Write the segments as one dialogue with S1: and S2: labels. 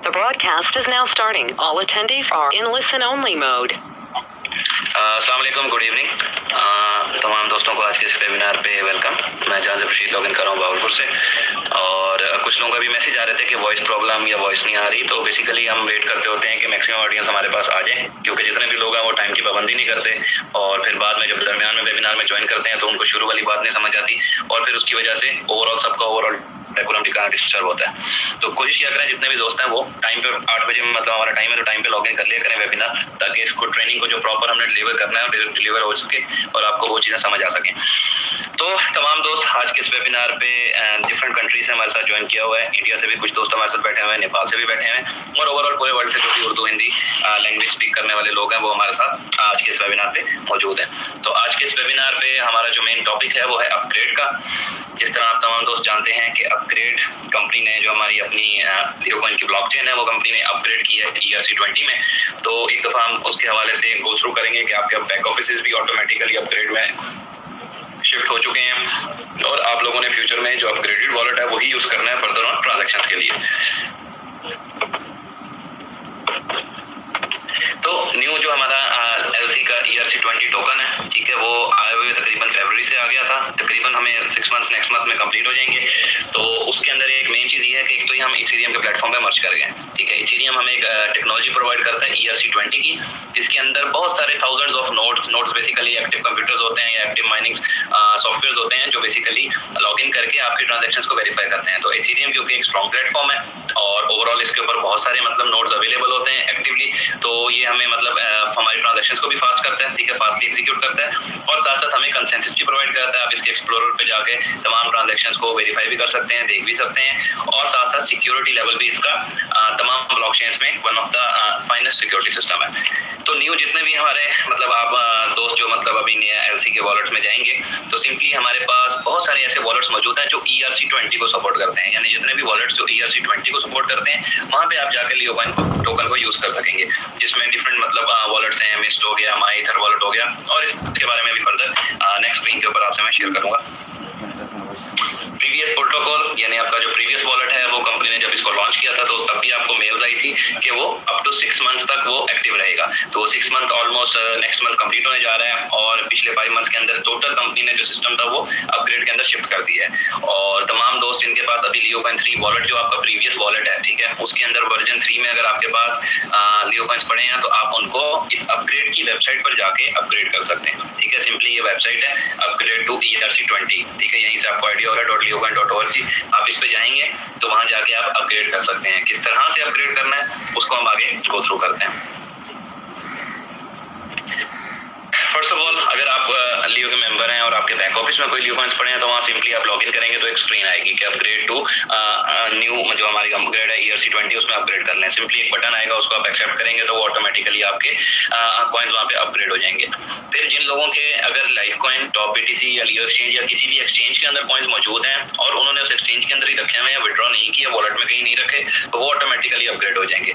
S1: The broadcast is now starting. All attendees are in listen-only mode.
S2: अस्सलाम वालेकुम, good evening तमाम दोस्तों को आज के इस वेबिनार पे वेलकम। मैं जान रशीद लॉगिन कर रहा हूँ बावलपुर से, और कुछ लोगों का भी मैसेज आ रहे थे कि वॉइस प्रॉब्लम या वॉइस नहीं आ रही। तो बेसिकली हम वेट करते होते हैं कि मैक्सिमम ऑडियंस हमारे पास आ जाए, क्योंकि जितने भी लोग हैं वो टाइम की पाबंदी नहीं करते, और फिर बाद में जब दरमियान में वेबिनार में ज्वाइन करते हैं तो उनको शुरू वाली बात नहीं समझ आती, और फिर उसकी वजह से ओवरऑल सबका ओवरऑल डेकोरम डिस्टर्ब होता है। तो कोशिश किया करें जितने भी दोस्त हैं वो टाइम पे 8 बजे मतलब हमारा टाइम है तो टाइम पे लॉगिन कर लिया करें वेबिनार, ताकि इसको ट्रेनिंग को जो प्रॉपर हमने डिलीवर करना है डिलीवर हो सके और आपको वो चीज़ें समझ आ सकें। तो तमाम दोस्त आज के इस वेबिनार पे डिफरेंट कंट्री से हमारे साथ ज्वाइन किया हुआ है। इंडिया से भी कुछ दोस्त हमारे साथ बैठे हुए हैं, नेपाल से भी बैठे हुए हैं, और ओवरऑल पूरे वर्ल्ड से जो भी उर्दू हिंदी लैंग्वेज स्पीक करने वाले लोग हैं वो हमारे साथ आज के इस वेबिनार पे मौजूद हैं। तो आज के इस वेबिनार पे हमारा जो मेन टॉपिक है वो है अपग्रेड का। जिस तरह आप तमाम दोस्त जानते हैं कि अपग्रेड कंपनी ने जो हमारी अपनी लियोकॉइन की ब्लॉकचेन है वो कंपनी ने अपग्रेड की है ERC20 में। तो एक दफ़ा हम उसके हवाले से गो थ्रू करेंगे कि आपके बैक ऑफिस भी ऑटोमेटिकली अपग्रेड में शिफ्ट हो चुके हैं, और आप लोगों ने फ्यूचर में जो अपग्रेडेड वॉलेट है वही यूज़ करना है फर्दर ऑन ट्रांजैक्शंस के लिए। तो न्यू जो हमारा LC का ERC20 टोकन है, ठीक है, वो आए हुए तकरीबन फरवरी से आ गया था, तकरीबन हमें 6 मंथ्स नेक्स्ट मंथ में कंप्लीट हो जाएंगे। तो उसके अंदर एक मेन चीज़ ये है कि एक तो ही हम इथेरियम के प्लेटफॉर्म पे मर्ज कर गए, ठीक है। इथेरियम हमें एक टेक्नोलॉजी प्रोवाइड करता है ERC20 की, जिसके अंदर बहुत सारे thousands of nodes basically active computers होते हैं या एक्टिव माइनिंग सॉफ्टवेयर्स होते हैं जो बेसिकली लॉगिन करके आपके ट्रांजैक्शंस को वेरीफाई करते हैं। तो इथेरियम क्योंकि एक स्ट्रॉन्ग प्लेटफॉर्म है और ओवरऑल इसके ऊपर बहुत सारे मतलब नोड्स अवेलेबल होते हैं एक्टिवली, तो ये हमें मतलब हमारी ट्रांजैक्शंस को भी फास्ट करता है, ठीक है, फास्टली एग्जीक्यूट करता है, और साथ साथ हमें कंसेंसस भी प्रोवाइड करता है। आप इसके एक्सप्लोरर पे जाके तमाम ट्रांजैक्शंस को वेरीफाई भी कर सकते हैं, देख भी सकते हैं, और साथ साथ सिक्योरिटी लेवल भी इसका तमाम ब्लॉकचेन्स में one of the finest security system है। तो न्यू जितने भी हमारे मतलब आप दोस्त जो मतलब अभी नया LC के वॉलेट्स में जाएंगे तो सिंपली हमारे पास बहुत सारे ऐसे वॉलेट्स मौजूद हैं जो ERC20 को सपोर्ट करते हैं, यानी जितने भी वॉलेट्स जो ERC20 को सपोर्ट करते हैं वहाँ पे आप जाकर लियोकॉइन टोकन को यूज कर सकेंगे, जिसमें डिफरेंट मतलब वॉलेट्स हैं, मिस्ट हो गया, माईथर वॉलेट हो गया, और इसके बारे में भी फर्दर नेक्स्ट स्क्रीन के ऊपर आपसे मैं शेयर करूंगा। प्रीवियस प्रोटोकॉल यानी आपका जो प्रीवियस वॉलेट है वो कंपनी ने जब इसको लॉन्च किया था तो तब भी आपको मेल्स आई थी कि वो अप टू 6 मंथ्स तक वो एक्टिव रहेगा। तो वो 6 month almost next month complete होने जा रहा है, और पिछले 5 मंथ्स के अंदर टोटल कंपनी ने जो सिस्टम था वो अपग्रेड के अंदर शिफ्ट कर दिया है। और तमाम दोस्त जिनके पास अभी लियोकॉइन 3 वॉलेट जो आपका प्रीवियस वॉलेट है, ठीक है, उसके अंदर वर्जन 3 में अगर आपके पास लियोकॉइन्स पड़े हैं तो आप उनको इस अपग्रेड की वेबसाइट पर जाके अपग्रेड कर सकते हैं, ठीक है। सिंपली ये वेबसाइट है अपग्रेड टू ERC20, ठीक है, यहीं से आपको आइडिया हो रहा है .liyocoin.org, आप इस पे जाएंगे तो वहां जाके आप अपग्रेड कर सकते हैं। किस तरह से अपग्रेड करना है उसको हम आगे गो थ्रू करते हैं। फर्स्ट ऑफ ऑल अगर आप लियो के मेंबर हैं और आपके बैंक ऑफिस में कोई लियो कॉइंस पड़े हैं तो वहाँ सिंपली आप लॉगिन करेंगे तो एक स्क्रीन आएगी कि अपग्रेड टू न्यू जो हमारी अपग्रेड है ERC20 उसमें अपग्रेड कर लें। सिंपली एक बटन आएगा, उसको आप एक्सेप्ट करेंगे तो वो ऑटोमेटिकली आपके कॉइन्स वहाँ पे अपग्रेड हो जाएंगे। फिर जिन लोगों के अगर लाइफ कॉइन, टॉप BTC या लियो एक्सचेंज या किसी भी एक्सचेंज के अंदर कॉइन्स मौजूद हैं और उन्होंने उस एक्सचेंज के अंदर ही रखे हुए हैं, विड्रॉ नहीं किया, वॉलेट में कहीं नहीं रखे, तो वो ऑटोमेटिकली अपग्रेड हो जाएंगे।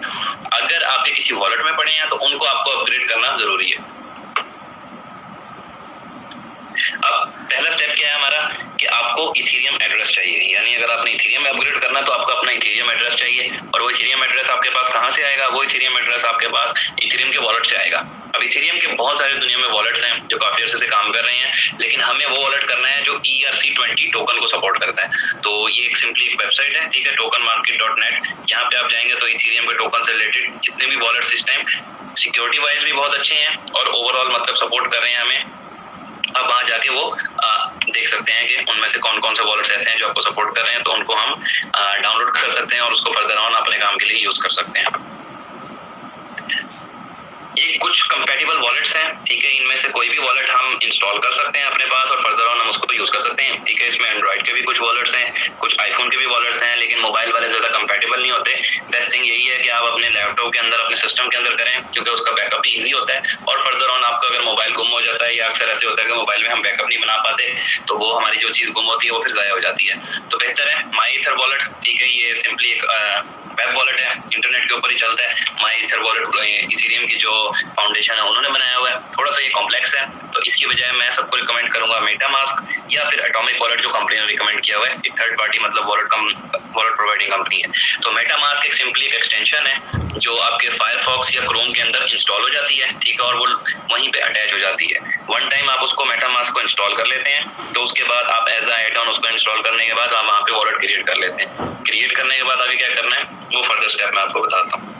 S2: अगर आपके किसी वॉलेट में पड़े हैं तो उनको आपको अपग्रेड करना जरूरी है। अब पहला स्टेप क्या है हमारा कि आपको इथेरियम एड्रेस चाहिए, यानी अगर आपने इथेरियम में अपग्रेड करना तो आपको अपना इथेरियम एड्रेस चाहिए, और वो इथेरियम एड्रेस आपके पास कहाँ से आएगा? वो इथेरियम एड्रेस आपके पास इथेरियम के वॉलेट से आएगा। अब इथेरियम के बहुत सारे दुनिया में वॉलेट्स हैं जो काफी अर्से से काम कर रहे हैं, लेकिन हमें वो वॉलेट करना है जो ERC20 टोकन को सपोर्ट करता है। तो ये एक सिंपली एक वेबसाइट है, ठीक है, tokenmarket.net, यहाँ पे आप जाएंगे तो इथेरियम के टोकन से रिलेटेड जितने भी वॉलेट्स इस टाइम सिक्योरिटी वाइज भी बहुत अच्छे हैं और ओवरऑल मतलब सपोर्ट कर रहे हैं हमें, अब वहाँ जाके वो देख सकते हैं कि उनमें से कौन कौन से वॉलेट्स ऐसे हैं जो आपको सपोर्ट कर रहे हैं, तो उनको हम डाउनलोड कर सकते हैं और उसको फर्दर ऑन अपने काम के लिए यूज कर सकते हैं। ये कुछ कंपैटिबल वॉलेट्स हैं, ठीक है, इनमें से कोई भी वॉलेट हम इंस्टॉल कर सकते हैं अपने पास और फर्दर ऑन हम उसको यूज कर सकते हैं, ठीक है। इसमें एंड्रॉइड के भी कुछ वॉलेट्स हैं, कुछ आईफोन के भी वॉलेट्स हैं, लेकिन मोबाइल वाले ज्यादा कंपैटिबल नहीं होते। बेस्ट थिंग यही है कि आप अपने लैपटॉप के अंदर, अपने सिस्टम के अंदर करें, क्योंकि उसका बैकअप भी ईजी होता है, और फर्दर ऑन आपका अगर मोबाइल गुम हो जाता है या अक्सर ऐसे होता है कि मोबाइल में हम बैकअप नहीं बना पाते तो वो हमारी जो चीज गुम होती है वो फिर जाया हो जाती है। तो बेहतर है माईथर वॉलेट, ठीक है, ये सिंपली एक वेब वॉलेट है, इंटरनेट के ऊपर ही चलता है। माई ईथर वॉलेट इथेरियम की जो फाउंडेशन है उन्होंने बनाया हुआ है, थोड़ा सा ये कॉम्प्लेक्स है, तो इसकी बजाय मैं सबको रिकमेंड करूंगा मेटामास्क या फिर एटॉमिक वॉलेट जो कंपनी ने रिकमेंड किया हुआ है, एक थर्ड पार्टी मतलब वॉलेट प्रोवाइडिंग कंपनी है। तो मेटामास्क एक सिंपली एक एक्सटेंशन है जो आपके फायरफॉक्स या क्रोम के अंदर इंस्टॉल हो जाती है, ठीक है, और वो वहीं पे अटैच हो जाती है। वन टाइम आप उसको मेटामास्क को इंस्टॉल कर लेते हैं, तो उसके बाद आप एज अ एड ऑन उसको इंस्टॉल करने के बाद आप वहाँ पे वॉलेट क्रिएट कर लेते हैं। क्रिएट करने के बाद अभी क्या करना है वो फर्दर स्टेप मैं आपको बताता हूँ।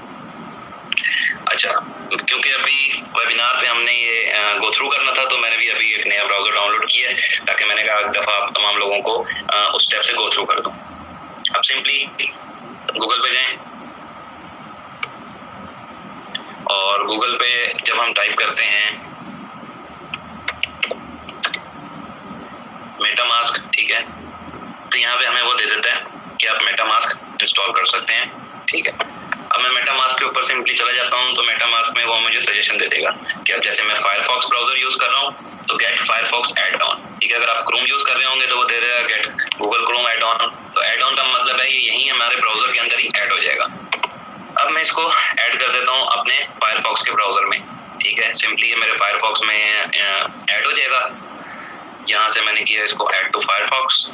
S2: अच्छा, क्योंकि अभी वेबिनार पे हमने ये गो थ्रू करना था, तो मैंने भी अभी एक नया ब्राउजर डाउनलोड किया है, ताकि मैंने कहा एक दफ़ा आप तमाम लोगों को उस स्टेप से गो थ्रू कर दूँ। अब सिंपली गूगल पे जाएं और गूगल पे जब हम टाइप करते हैं मेटामास्क, ठीक है, तो यहाँ पे हमें वो दे देता है कि आप मेटामास्क इंस्टॉल कर सकते हैं, ठीक है। अब मैं मेटामास्क के ऊपर सिंपली चला जाता हूँ, तो मेटामास्क में वो मुझे सजेशन दे देगा कि अब जैसे मैं फायरफॉक्स ब्राउजर यूज कर रहा हूँ तो गेट फायरफॉक्स एड ऑन, ठीक है। अगर आप क्रोम यूज कर रहे होंगे तो वो दे देगा get Google Chrome add on. तो एड ऑन का मतलब है ये यही हमारे ब्राउजर के अंदर ही ऐड हो जाएगा। अब मैं इसको ऐड कर देता हूँ अपने फायरफॉक्स के ब्राउजर में, ठीक है। सिंपली ये मेरे फायरफॉक्स में ऐड हो जाएगा। यहाँ से मैंने किया इसको ऐड टू फायरफॉक्स,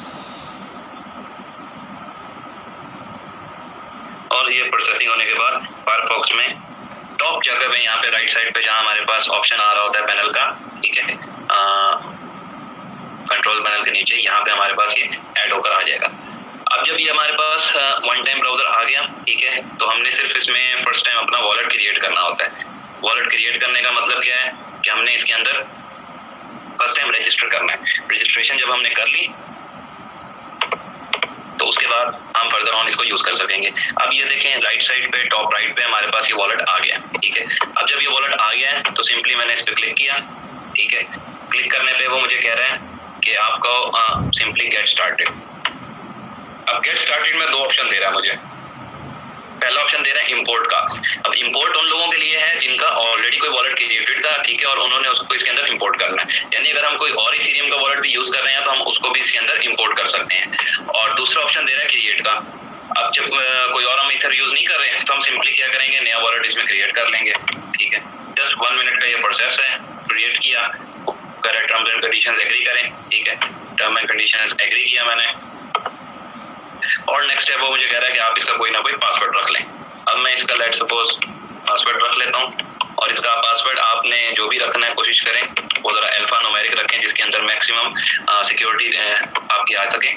S2: और ये प्रोसेसिंग होने के बाद फायरफॉक्स में टॉप जगह पे यहाँ पे राइट साइड पे जहाँ हमारे पास ऑप्शन आ रहा होता है पैनल का, ठीक है, कंट्रोल पैनल के नीचे यहाँ पे हमारे पास ये ऐड होकर आ जाएगा। अब जब ये हमारे पास वन टाइम ब्राउजर आ गया, ठीक है, तो हमने सिर्फ इसमें फर्स्ट टाइम अपना वॉलेट क्रिएट करना होता है। वॉलेट क्रिएट करने का मतलब क्या है कि हमने इसके अंदर फर्स्ट टाइम रजिस्टर करना है। रजिस्ट्रेशन जब हमने कर ली तो उसके बाद हम फर्दर ऑन इसको यूज कर सकेंगे। अब ये देखें राइट साइड पे टॉप राइट पे हमारे पास ये वॉलेट आ गया, ठीक है। अब जब ये वॉलेट आ गया है तो सिंपली मैंने इस पर क्लिक किया, ठीक है। क्लिक करने पे वो मुझे कह रहा है कि आपको सिंपली गेट स्टार्टेड। अब गेट स्टार्टेड में दो ऑप्शन दे रहा है मुझे। पहला ऑप्शन दे रहा है इंपोर्ट का। अब इंपोर्ट उन लोगों के लिए है जिनका ऑलरेडी कोई वॉलेट क्रिएटेड था, ठीक है, और उन्होंने उसको इसके अंदर इंपोर्ट करना है। यानी अगर हम कोई और इथेरियम का वॉलेट भी यूज कर रहे हैं तो हम उसको भी इसके अंदर इंपोर्ट कर सकते हैं। और दूसरा ऑप्शन दे रहा है क्रिएट का। अब जब कोई और हम इथर यूज नहीं कर रहे हैं तो हम सिंपली क्या करेंगे, नया वॉलेट इसमें क्रिएट कर लेंगे, ठीक है। जस्ट 1 मिनट का ये प्रोसेस है। क्रिएट किया, correct terms and conditions agree करें, ठीक है। टर्म एंड कंडीशंस एग्री किया मैंने, और नेक्स्ट स्टेप वो मुझे कह रहा है कि आप इसका कोई ना कोई पासवर्ड रख लें। अब मैं इसका लेट सपोज पासवर्ड रख लेता हूँ, और इसका पासवर्ड आपने जो भी रखना है कोशिश करें वो ज़रा अल्फा न्यूमेरिक रखें, जिसके अंदर मैक्सिमम सिक्योरिटी आपकी आ सके,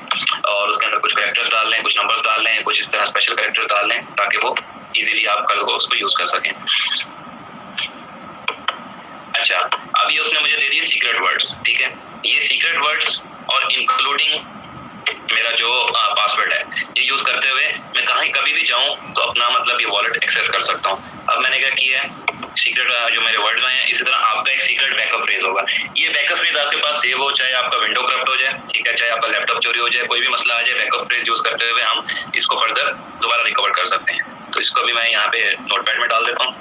S2: और उसके अंदर कुछ कैरेक्टर्स डाल लें, कुछ नंबर्स डाल लें, कुछ इस तरह स्पेशल कैरेक्टर्स डाल लें ताकि वो इजीली आप कल को उसको यूज कर सकें। अच्छा, अब ये उसने मुझे दे दिए सीक्रेट वर्ड्स, ठीक है। ये सीक्रेट वर्ड्स और इंक्लूडिंग मेरा जो पासवर्ड है ये यूज करते हुए मैं कहीं कभी भी जाऊं तो अपना मतलब ये वॉलेट एक्सेस कर सकता हूं। अब मैंने क्या किया है, सीक्रेट जो मेरे वर्ड्स हैं, इसी तरह आपका एक सीक्रेट बैकअप फ्रेज होगा। ये बैकअप फ्रेज आपके पास सेव हो, चाहे आपका विंडो करप्ट हो जाए, ठीक है, चाहे आपका लैपटॉप चोरी हो जाए, कोई भी मसला आ जाए, बैकअप फ्रेज यूज करते हुए हम इसको फर्दर दोबारा रिकवर कर सकते हैं। तो इसको भी मैं यहाँ पे नोटपैड में डाल देता हूँ,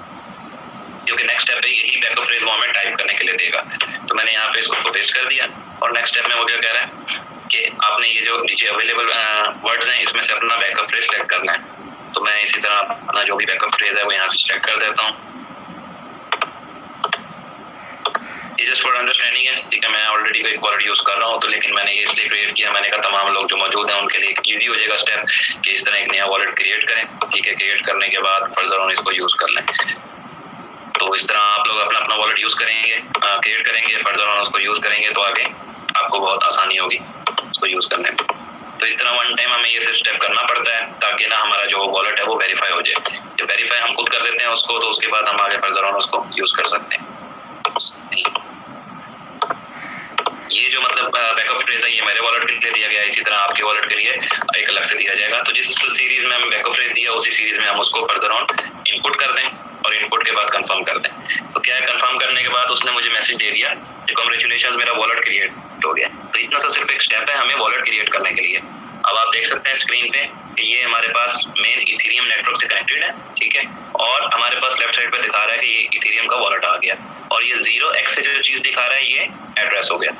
S2: क्योंकि नेक्स्ट स्टेप पे यही बैकअप फ्रेज वो हमें टाइप करने के लिए देगा। तो मैंने यहाँ पे इसको पेस्ट कर दिया, और नेक्स्ट स्टेप में वो क्या कह रहा है कि आपने ये जो नीचे अवेलेबल वर्ड्स हैं इसमें से अपना बैकअप फ्रेज सेलेक्ट करना है। तो मैं इसी तरह अपना जो भी बैकअप फ्रेज है वो यहाँ से सेलेक्ट कर देता हूँ। ये जस्ट फॉर अंडरस्टैंडिंग है, ठीक है। मैं ऑलरेडी कोई वॉलेट यूज कर रहा हूँ, तो लेकिन मैंने ये इसलिए क्रिएट किया, मैंने कहा तमाम लोग जो मौजूद हैं उनके लिए ईजी हो जाएगा स्टेप कि इस तरह एक नया वॉलेट क्रिएट करें, ठीक है। क्रिएट करने के बाद फर्दर ऑन इसको यूज कर लें। तो इस तरह आप लोग अपना अपना वॉलेट यूज करेंगे, क्रिएट करेंगे, फर्दर ऑन उसको यूज करेंगे तो आगे आपको बहुत आसानी होगी उसको यूज करने में। तो इस तरह वन टाइम हमें ये सिर्फ स्टेप करना पड़ता है ताकि ना हमारा जो वॉलेट है वो वेरीफाई हो जाए। जब वेरीफाई हम खुद कर देते हैं उसको, तो उसके बाद हम आगे फर्दर ऑन उसको यूज कर सकते हैं। ये जो मतलब बैकअप फ्रेज है ये मेरे वॉलेट के लिए दिया गया है, इसी तरह आपके वॉलेट के लिए एक अलग से दिया जाएगा। तो जिस सीरीज में हमें बैकअप फ्रेज दिया उसी सीरीज में हम उसको फर्दर ऑन इनपुट कर दें, और इनपुट के बाद कंफर्म कर दें। तो क्या है, कंफर्म करने के बाद उसने मुझे मैसेज दे दिया कि कांग्रेचुलेशंस, मेरा वॉलेट क्रिएट हो गया। तो इतना सा सिर्फ एक स्टेप है हमें वॉलेट क्रिएट करने के लिए। अब आप देख सकते हैं स्क्रीन पे कि ये हमारे पास मेन इथेरियम नेटवर्क से कनेक्टेड है, ठीक है, और हमारे पास लेफ्ट साइड पे दिखा रहा है कि ये इथेरियम का वॉलेट आ गया, और ये 0x से जो चीज दिखा रहा है ये एड्रेस हो गया।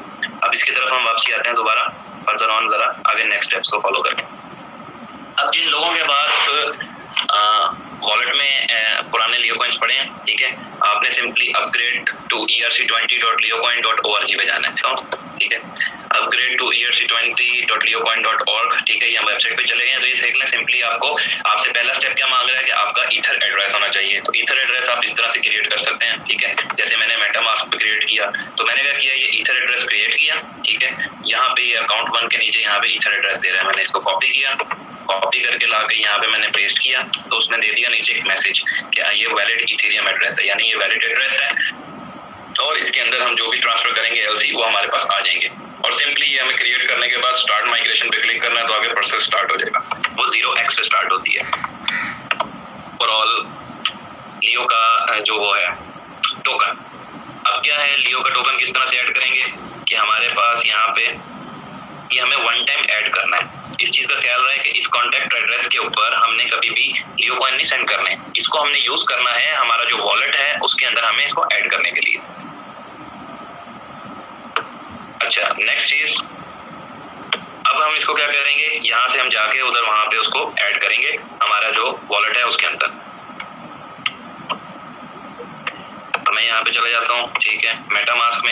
S2: अब इसकी तरफ हम वापसी आते हैं दोबारा, फर्दर ऑन जरा आगे नेक्स्ट स्टेप्स को फॉलो करके। अब जिन लोगों के पास वॉलेट में पुराने लियो कॉइन्स पड़े हैं, ठीक है। आपने सिंपली अपग्रेड टू erc20.leocoin.org पे जाना है, तो ठीक है, अपग्रेड टू erc20.leocoin.org, ठीक है। ये हम वेबसाइट पे चले गए हैं, तो ये देख लें। सिंपली आपसे पहला स्टेप क्या मांग रहा है कि आपका ईथर एड्रेस होना चाहिए। तो ईथर एड्रेस आप इस तरह से क्रिएट कर सकते हैं, ठीक है। जैसे मैंने मेटामास्क पे क्रिएट किया, तो मैंने क्या किया, ये ईथर एड्रेस क्रिएट किया, ठीक है। यहाँ पे ये अकाउंट 1 के नीचे यहाँ पे ईथर एड्रेस दे रहा है, मैंने इसको कॉपी किया, कॉपी करके लाके यहाँ पे मैंने पेस्ट किया, तो उसने दे दिया नीचे एक मैसेज कि ये वैलिड इथेरियम एड्रेस है, यानी ये वैलिड एड्रेस है, और इसके अंदर हम जो भी ट्रांसफर करेंगे एलसी वो हमारे पास आ जाएंगे। और सिंपली ये हमें क्रिएट करने के बाद स्टार्ट माइग्रेशन पे क्लिक करना है, तो आगे प्रोसेस स्टार्ट हो जाएगा। वो 0x से स्टार्ट होती है। ओवरऑल लियो का जो वो है टोकन, अब क्या है, लियो का टोकन किस तरह से ऐड करेंगे कि हमारे पास यहाँ पे ये हमें वन टाइम ऐड करना है। इस चीज का ख्याल रहे कि इस कॉन्टैक्ट एड्रेस के ऊपर हमने कभी भी लियो कॉइन नहीं सेंड करने, इसको हमने यूज करना है हमारा जो वॉलेट है उसके अंदर हमें इसको ऐड करने के लिए। अच्छा, नेक्स्ट चीज, अब हम इसको क्या करेंगे, यहाँ से हम जाके उधर वहां पे उसको ऐड करेंगे हमारा जो वॉलेट है उसके अंदर। मैं यहाँ पे चला जाता हूँ, ठीक है। मेटामास्क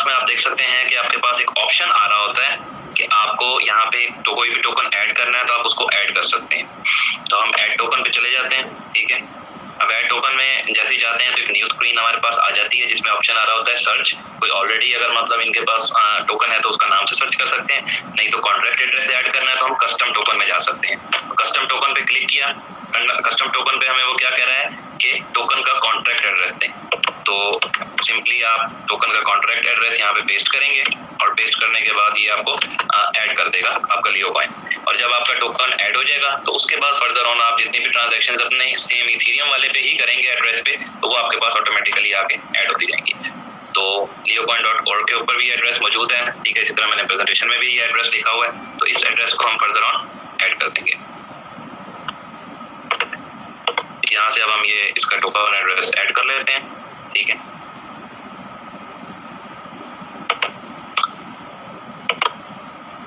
S2: में आप देख सकते हैं कि आपके पास एक ऑप्शन आ रहा होता है कि आपको यहाँ पे तो कोई भी टोकन ऐड करना है, तो आप उसको ऐड कर सकते हैं। तो हम ऐड टोकन पे चले जाते हैं, ठीक है। अब ऐड टोकन में जैसे ही जाते हैं तो एक न्यू स्क्रीन हमारे पास आ जाती है, जिसमें ऑप्शन आ रहा होता है सर्च। कोई ऑलरेडी अगर मतलब इनके पास टोकन है तो उसका नाम से सर्च कर सकते हैं, नहीं तो कॉन्ट्रैक्ट एड्रेस ऐड करना है तो हम कस्टम टोकन में जा सकते हैं। कस्टम टोकन पे क्लिक किया, कस्टम टोकन पे हमें वो क्या कह रहा है कि टोकन का कॉन्ट्रैक्ट एड्रेस दें। तो सिंपली आप टोकन का कॉन्ट्रैक्ट एड्रेस यहाँ पे पेस्ट करेंगे, और पेस्ट करने के बाद ये आपको ऐड कर देगा आपका लियो कॉइन। और जब आपका टोकन ऐड हो जाएगा तो उसके बाद फर्दर ऑन आप जितनी भी ट्रांजैक्शंस अपने सेम इथेरियम वाले पे ही करेंगे एड्रेस पे, तो वो आपके पास ऑटोमेटिकली आके ऐड होती जाएंगी। तो leocoin.org के ऊपर भी एड्रेस मौजूद है, ठीक है। इसी तरह मैंने प्रेजेंटेशन में भी ये एड्रेस लिखा हुआ है, तो इस एड्रेस को हम फर्दर ऑन ऐड कर देंगे। यहाँ से अब हम ये इसका टोकन एड्रेस ऐड कर लेते हैं, ठीक है।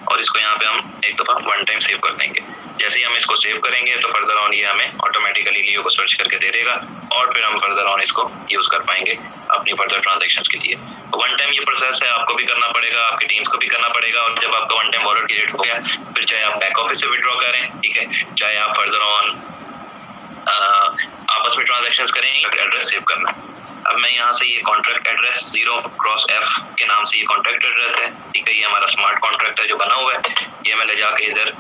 S2: और इसको यहाँ पे हम एक दफा वन टाइम सेव कर देंगे। जैसे ही हम इसको सेव करेंगे तो फर्दर ऑन ये हमें ऑटोमेटिकली लियो को सर्च करके दे देगा, और फिर हम फर्दर ऑन इसको यूज कर पाएंगे अपनी फर्दर ट्रांजैक्शंस के लिए। वन टाइम ये प्रोसेस है, आपको भी करना पड़ेगा, आपकी टीम्स को भी करना पड़ेगा। और जब आपका वन टाइम वॉलेट क्रिएट हो गया, फिर चाहे आप बैक ऑफिस से विड्रॉ करें, ठीक है, चाहे आप फर्दर ऑन आपस में ट्रांजैक्शंस करेंगे, एड्रेस सेव करना है। अब मैं यहाँ से ये कॉन्ट्रैक्ट एड्रेस 0x F के नाम से ये कॉन्ट्रैक्ट एड्रेस है, ठीक है। ये हमारा स्मार्ट कॉन्ट्रैक्ट है जो बना हुआ है, ये मैं ले जाके इधर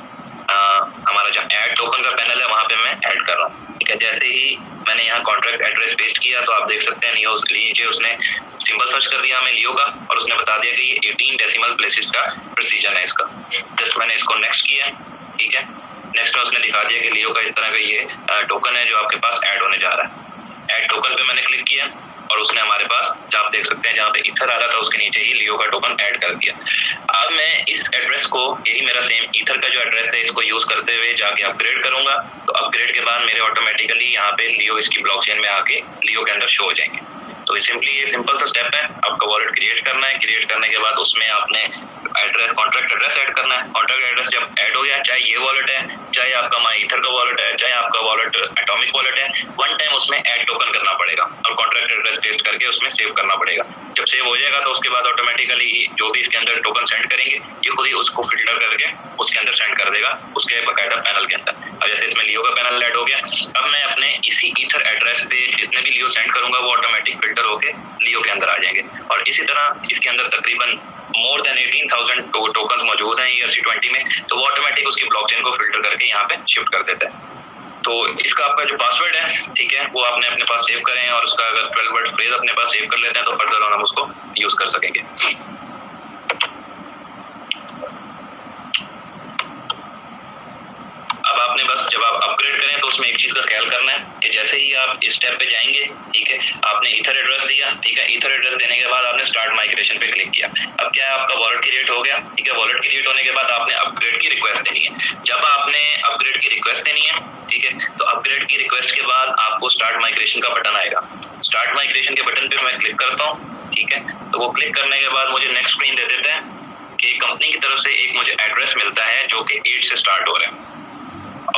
S2: हमारा जो ऐड टोकन का पैनल है वहाँ पे मैं ऐड कर रहा हूँ, ठीक है। जैसे ही मैंने यहाँ कॉन्ट्रैक्ट एड्रेस पेस्ट किया तो आप देख सकते हैं नीचे उसने सिंबल सर्च कर दिया हमें लियो का, और उसने बता दिया कि ये 18 डेसिमल प्लेसेस का प्रिसीजन है इसका। जस्ट मैंने इसको नेक्स्ट किया, ठीक है। नेक्स्ट में उसने दिखा दिया कि लियो का इस तरह का ये टोकन है जो आपके पास ऐड होने जा रहा है। ऐड टोकन पे मैंने क्लिक किया, और उसने हमारे पास जहाँ आप देख सकते हैं जहाँ पे ईथर आ रहा था उसके नीचे ही लियो का टोकन ऐड कर दिया। अब मैं इस एड्रेस को, यही मेरा सेम ईथर का जो एड्रेस है, इसको यूज करते हुए जाके अपग्रेड करूंगा। तो अपग्रेड के बाद मेरे ऑटोमेटिकली यहाँ पे लियो इसकी ब्लॉकचेन में आके लियो के अंदर शो हो जाएंगे। तो ये सिंपल सा स्टेप है, आपका वॉलेट क्रिएट करना है। क्रिएट करने के बाद उसमें आपने एड्रेस, कॉन्ट्रैक्ट एड्रेस ऐड करना है। कॉन्ट्रैक्ट एड्रेस जब ऐड हो गया, चाहे ये वॉलेट है, चाहे आपका माई ईथर का वॉलेट है, चाहे आपका वॉलेट एटॉमिक वॉलेट है, वन टाइम उसमें ऐड टोकन करना पड़ेगा और कॉन्ट्रैक्ट एड्रेस पेस्ट करके उसमें सेव करना पड़ेगा। जब सेव हो जाएगा तो उसके बाद ऑटोमेटिकली जो भी इसके अंदर टोकन सेंड करेंगे, ये खुद ही उसको फिल्टर करके उसके अंदर सेंड कर देगा, उसके बकायदा पैनल के अंदर। अब जैसे इसमें लियो का पैनल ऐड हो गया, अब मैं अपने इसी ईथर एड्रेस पे जितने भी लियो सेंड करूंगा वो ऑटोमेटिक फिल्टर होके लियो के अंदर आ जाएंगे। और इसी तरह इसके अंदर तकरीबन मोर देन 18,000 टोकन्स मौजूद हैं ERC20 में, तो वो ऑटोमेटिक उसकी ब्लॉकचेन को फिल्टर करके यहाँ पे शिफ्ट कर देता है। तो इसका आपका जो पासवर्ड है, ठीक है, वो आपने अपने पास सेव करें, और उसका अगर 12 वर्ड फ्रेज अपने पास सेव कर लेते हैं तो फर्दर ऑन हम उसको यूज कर सकेंगे। अब आपने बस जब आप अपग्रेड करें तो उसमें एक चीज का ख्याल करना है कि जैसे ही आप इस स्टेप पे जाएंगे, ठीक है, आपने ईथर एड्रेस दिया, ठीक है। ईथर एड्रेस देने के बाद आपने स्टार्ट माइग्रेशन पे क्लिक किया। अब क्या है, आपका वॉलेट क्रिएट हो गया, ठीक है। वॉलेट क्रिएट होने के बाद आपने अपग्रेड की रिक्वेस्ट देनी है। जब आपने अपग्रेड की रिक्वेस्ट देनी है, ठीक है, तो अपग्रेड की रिक्वेस्ट के बाद आपको स्टार्ट माइग्रेशन का बटन आएगा। स्टार्ट माइग्रेशन के बटन पे मैं क्लिक करता हूँ, ठीक है। तो वो क्लिक करने के बाद मुझे नेक्स्ट स्क्रीन दे देते हैं कि कंपनी की तरफ से एक मुझे एड्रेस मिलता है जो कि 8 से स्टार्ट हो रहा है।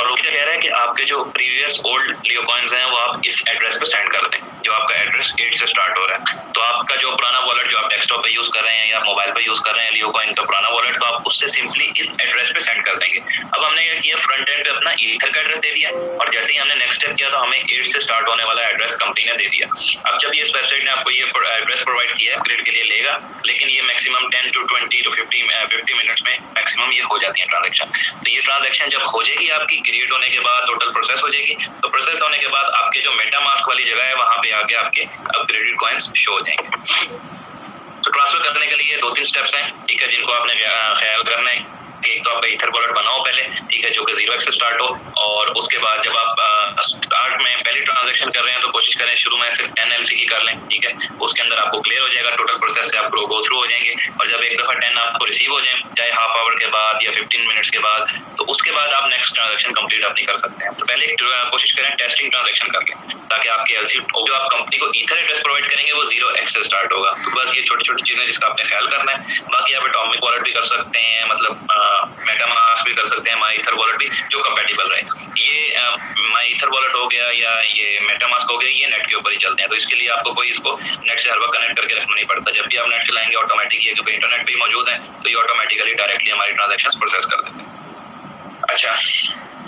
S2: और वो क्या कह रहा है कि आपके जो प्रीवियस ओल्ड लियो कॉइन्स हैं वो आप इस एड्रेस पे सेंड कर दें, जो आपका एड्रेस 8 से स्टार्ट हो रहा है। तो आपका जो पुराना वॉलेट जो आप डेस्कटॉप पे यूज कर रहे हैं या मोबाइल पे यूज कर रहे हैं लियो कॉइन का पुराना वॉलेट, तो आप उससे सिंपली इस एड्रेस पे सेंड कर देंगे। अब हमने क्या किया, फ्रंट एंड पे अपना ईथर का एड्रेस दे दिया और जैसे ही हमने नेक्स्ट स्टेप किया तो हमें 8 से स्टार्ट होने वाला एड्रेस कंपनी ने दे दिया। अब जब ये इस वेबसाइट ने आपको ये एड्रेस प्रोवाइड किया है, क्रेडिट के लिए लेगा, लेकिन ये मैक्सिमम 10 to 20 to 50 मिनट्स में मैक्सिमम ये हो जाती है ट्रांजेक्शन। तो ये ट्रांजेक्शन जब हो जाएगी आपकी, क्रिएट होने के बाद टोटल प्रोसेस हो जाएगी, तो प्रोसेस होने के बाद आपके जो मेटामास्क वाली जगह है वहां पे आके आपके अपग्रेडेड कॉइन्स शो हो जाएंगे। तो ट्रांसफर करने के लिए 2-3 स्टेप्स हैं, ठीक है, जिनको आपने ख्याल करना है। एक तो आपका ईथर वॉलेट बनाओ पहले, ठीक है, जो कि 0x से स्टार्ट हो, और उसके बाद जब आप स्टार्ट में पहली ट्रांजैक्शन कर रहे हैं तो कोशिश करें शुरू में सिर्फ 10 LC की कर लें, ठीक है, उसके अंदर आपको क्लियर हो जाएगा, टोटल प्रोसेस से आप गो थ्रू हो जाएंगे। और जब एक दफा 10 आपको रिसीव हो जाए, चाहे हाफ आवर के बाद या 15 मिनट्स के बाद, तो उसके बाद आप नेक्स्ट ट्रांजैक्शन कंप्लीट अपनी कर सकते हैं। तो पहले कोशिश करें टेस्टिंग ट्रांजैक्शन कर लें, ताकि आपके LC जो आप कंपनी को ईथर एड्रेस प्रोवाइड करेंगे वो 0x से स्टार्ट होगा। तो बस ये छोटी छोटी चीजें जिसका आपने ख्याल करना है। बाकी आप एटॉमिक वॉलेट भी कर सकते हैं, मतलब मेटामास्क भी कर सकते हैं, माई ईथर वॉलेट भी, जो कंपैटिबल रहे। ये माई ईथर वॉलेट हो गया या ये मेटामास्क हो गया, ये नेट के ऊपर ही चलते हैं, तो इसके लिए आपको कोई इसको नेट से हर वक्त कनेक्ट करके रखना नहीं पड़ता। जब भी आप नेट चलाएंगे ऑटोमेटिक, ये क्योंकि इंटरनेट पे मौजूद है, तो ये ऑटोमेटिकली डायरेक्टली हमारी ट्रांजेक्शन प्रोसेस कर देते हैं। अच्छा,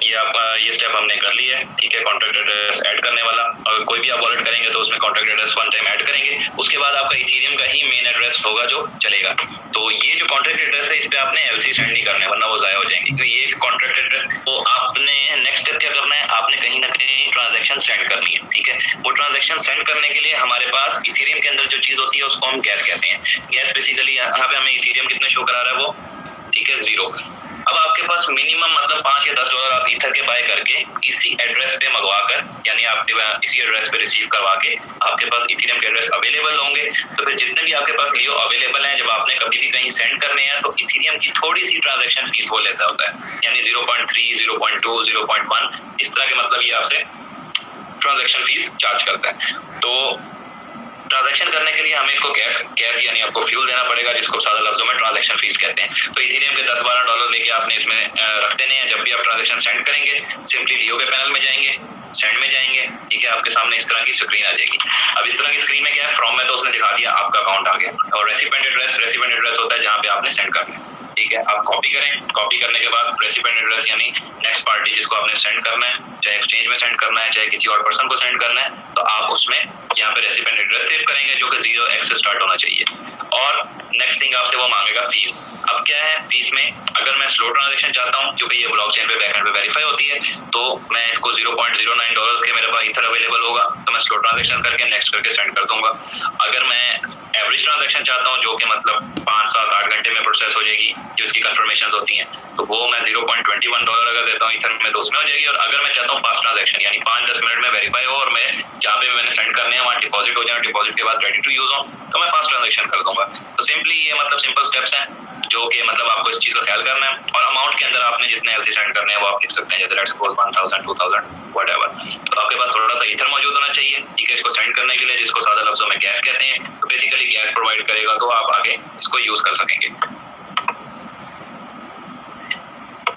S2: ये आपका ये स्टेप हमने कर लिया है, ठीक है। कॉन्टैक्ट एड्रेस ऐड करने वाला, अगर कोई भी आप वॉलेट करेंगे तो उसमें contact address one time add करेंगे, उसके बाद आपका इथेरियम का ही मेन एड्रेस होगा जो चलेगा। तो ये जो कॉन्टैक्ट एड्रेस है, इस पे आपने LC सेंड नहीं करना है, वरना वो ज़ाया हो जाएंगे। क्योंकि ये कॉन्टैक्ट एड्रेस, तो आपने नेक्स्ट स्टेप क्या करना है, आपने कहीं ना कहीं ट्रांजेक्शन सेंड करनी है, ठीक है। वो ट्रांजेक्शन सेंड करने के लिए हमारे पास इथेरियम के अंदर जो चीज़ होती है उसको हम गैस कहते हैं। गैस बेसिकली यहाँ पे हमें इथेरियम कितने शो करा रहा है वो, ठीक है, 0। अब आपके पास मिनिमम मतलब $5 या $10 आप ईथर के बाय करके इसी एड्रेस पे मंगवा कर, यानी आपके इसी एड्रेस पे रिसीव करवा के आपके पास इथेरियम के एड्रेस अवेलेबल होंगे। तो फिर जितने भी आपके पास लियो अवेलेबल हैं, जब आपने कभी भी कहीं सेंड करने हैं तो इथेरियम की थोड़ी सी ट्रांजैक्शन फीस वो लेता होता है, यानी 0.3, 0.2, 0.1 इस तरह के, मतलब ये आपसे ट्रांजैक्शन फीस चार्ज करता है। तो ट्रांजैक्शन करने के लिए हमें इसको गैस यानी आपको फ्यूल देना पड़ेगा, जिसको सादा लफ्जों में ट्रांजैक्शन फीस कहते हैं। तो इथेरियम के $10-12 लेके आपने इसमें रख देने हैं। जब भी आप ट्रांजैक्शन सेंड करेंगे, सिंपली लियो के पैनल में जाएंगे, सेंड में जाएंगे, ठीक है, आपके सामने इस तरह की स्क्रीन आ जाएगी। अब इस तरह की स्क्रीन में क्या है, फ्रॉम में तो उसने दिखा दिया आपका अकाउंट आ गया, और रेसिपिएंट एड्रेस होता है जहाँ पे आपने सेंड करना है, ठीक है। आप कॉपी करें, कॉपी करने के बाद रेसिपिएंट एड्रेस यानी नेक्स्ट पार्टी जिसको आपने सेंड करना है, चाहे एक्सचेंज में सेंड करना है, चाहे किसी और पर्सन को सेंड करना है, तो आप उसमें यहाँ पे रेसिपिएंट एड्रेस सेव करेंगे, जो कि 0x से स्टार्ट होना चाहिए। और नेक्स्ट थिंग आपसे वो मांगेगा फीस। अब क्या है, फीस में अगर मैं स्लो ट्रांजैक्शन चाहता हूँ, क्योंकि ये ब्लॉकचेन पे बैकएंड पे वेरीफाई होती है, तो मैं इसको $0.09 के मेरे पास ईथर अवेलेबल होगा, तो मैं स्लो ट्रांजैक्शन करके नेक्स्ट करके सेंड कर दूंगा। अगर मैं एवरेज ट्रांजैक्शन चाहता हूँ, जो कि मतलब 5-7-8 घंटे में प्रोसेस हो जाएगी, जो इसकी कंफर्मेशन होती हैं, तो वो मैं $0.21 अगर देता हूँ ईथर में, तो उसमें हो जाएगी। और अगर मैं चाहता हूँ फास्ट ट्रांजैक्शन, यानी 5-10 मिनट में वेरीफाई हो और मैं जहाँ पे मैंने सेंड करने हैं वहाँ डिपॉजिट हो जाए, डिपॉजिट के बाद रेडी टू यूज हो, तो मैं फास्ट ट्रांजैक्शन कर दूंगा। तो सिंपली ये मतलब सिंपल स्टेप्स हैं, जो कि मतलब आपको इस चीज का ख्याल करना है। और अमाउंट के अंदर आपने जितने LC सेंड करने हैं वो आप लिख सकते हैं, जैसे लेट्स सपोज 1000, 2000 व्हाटएवर। तो आपके पास थोड़ा सा ईथर मौजूद होना चाहिए, ठीक है, इसको सेंड करने के लिए, जिसको सादा लफ्जों में गैस कहते हैं। तो बेसिकली गैस प्रोवाइड करेगा तो आप आगे इसको यूज कर सकेंगे।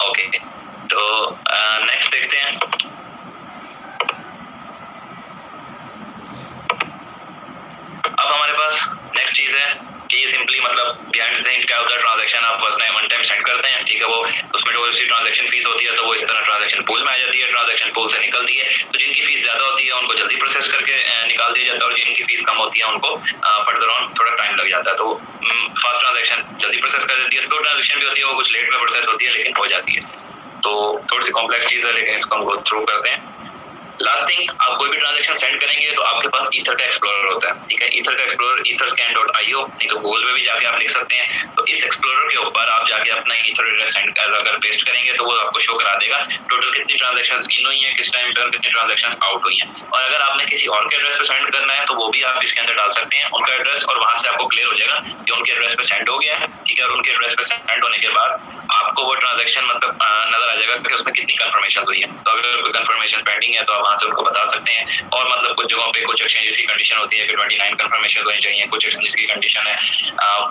S2: ओके, तो नेक्स्ट देखते हैं। अब हमारे पास नेक्स्ट चीज है कि ये सिंपली मतलब बिहाइंड द सीन क्या होता है, ट्रांजैक्शन आप वन टाइम सेंड करते हैं, ठीक है, वो उसमें जो सी ट्रांजैक्शन फीस होती है तो वो इस तरह ट्रांजैक्शन पूल में आ जाती है, ट्रांजैक्शन पूल से निकलती है। तो जिनकी फीस ज्यादा होती है उनको जल्दी प्रोसेस करके निकाल दिया जाता है, और जिनकी फीस कम होती है उनको फर्दर ऑन थोड़ा टाइम लग जाता है। तो फास्ट ट्रांजैक्शन जल्दी प्रोसेस कर देती है, स्लो ट्रांजैक्शन भी होती है, वो कुछ लेट में प्रोसेस होती है, लेकिन हो जाती है। तो थोड़ी सी कॉम्प्लेक्स चीज है, लेकिन इसको हम गो थ्रू करते हैं। लास्ट थिंग, आप कोई भी ट्रांजैक्शन सेंड करेंगे तो आपके पास ईथर का एक्सप्लोरर होता है, ठीक है। ईथर का एक्सप्लोरर etherscan.io, नहीं तो गूगल में भी जाके आप लिख सकते हैं। तो इस एक्सप्लोरर के ऊपर आप जाके अपना ईथर एड्रेस सेंड अगर पेस्ट करेंगे तो वो आपको शो करा देगा टोटल कितनी ट्रांजैक्शंस इन हुई हैं, किस टाइम पर कितनी ट्रांजैक्शंस आउट हुई हैं। और अगर आपने किसी और के एड्रेस पे सेंड करना है तो वो भी आप इसके अंदर डाल सकते हैं उनका एड्रेस, और वहां से आपको क्लियर हो जाएगा कि उनके एड्रेस पे सेंड हो गया है, ठीक है। और उनके एड्रेस पे सेंड होने के बाद आपको वो ट्रांजैक्शन मतलब नजर आ जाएगा कि उसमें कितनी कंफर्मेशन हुई है। तो अगर कोई कंफर्मेशन पेंडिंग है तो आप वहाँ से उनको बता सकते हैं। और मतलब कुछ जगहों पे कुछ एक्सचेंजेस की कंडीशन होती है कि 29 कंफर्मेशन होनी चाहिए, कुछ एक्सचेंजेस की कंडीशन है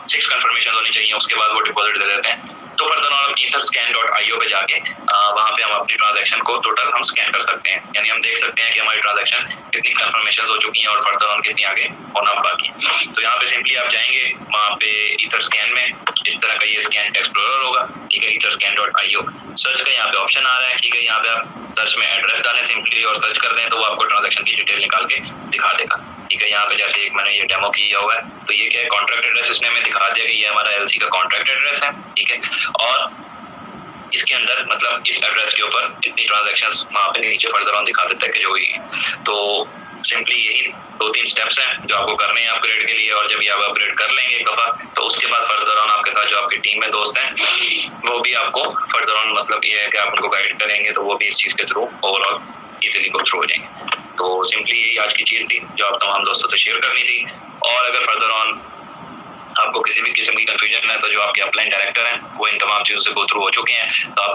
S2: 6 कंफर्मेशन होनी चाहिए, उसके बाद वो डिपॉजिट दे देते हैं। तो फर्दर ऑन etherscan.io पे जाके वहाँ पे हम अपनी ट्रांजैक्शन को टोटल हम स्कैन कर सकते हैं, यानी हम देख सकते हैं कि हमारी ट्रांजैक्शन कितनी कंफर्मेशन हो चुकी हैं और फर्दर ऑन कितनी आगे होना बाकी। तो यहाँ पे सिंपली आप जाएंगे वहाँ पे ईथरस्कैन में इस तरह का ये स्कैन एक्सप्लोरर होगा, ठीक है, etherscan.io सर्च का यहाँ पे ऑप्शन आ रहा है, ठीक है, यहाँ पे आप सर्च में एड्रेस डालें सिंपली और सर्च कर दें तो वो आपको ट्रांजैक्शन की डिटेल निकाल के दिखा देगा, ठीक है। यहाँ पे जैसे एक मैंने ये डेमो किया हुआ है तो ये क्या है, कॉन्ट्रैक्ट एड्रेस इसने हमें दिखा दिया कि ये हमारा एलसी का कॉन्ट्रैक्ट एड्रेस है, ठीक है। और इसके अंदर मतलब इस एड्रेस के ऊपर इतनी ट्रांजैक्शंस वहाँ पे नीचे फर्दर ऑन दिखा देता है कि जो हुई है। तो सिंपली यही 2-3 स्टेप्स हैं जो आपको करने हैं अपग्रेड के लिए, और जब ये आप अपग्रेड कर लेंगे एक दफ़ा तो उसके बाद फर्दर ऑन आपके साथ जो आपकी टीम में दोस्त हैं वो भी आपको फर्दर ऑन मतलब ये है कि आप उनको गाइड करेंगे तो वो भी इस चीज़ के through overall easily go through हो जाएंगे। तो सिंपली यही आज की चीज़ थी जो आप तमाम दोस्तों से शेयर करनी थी। और अगर फर्दर ऑन आपको किसी भी किस्म की कंफ्यूजन है तो जो आपके अपलाइन डायरेक्टर हैं वो इन तमाम चीज़ों से गो थ्रू हो चुके हैं, तो आप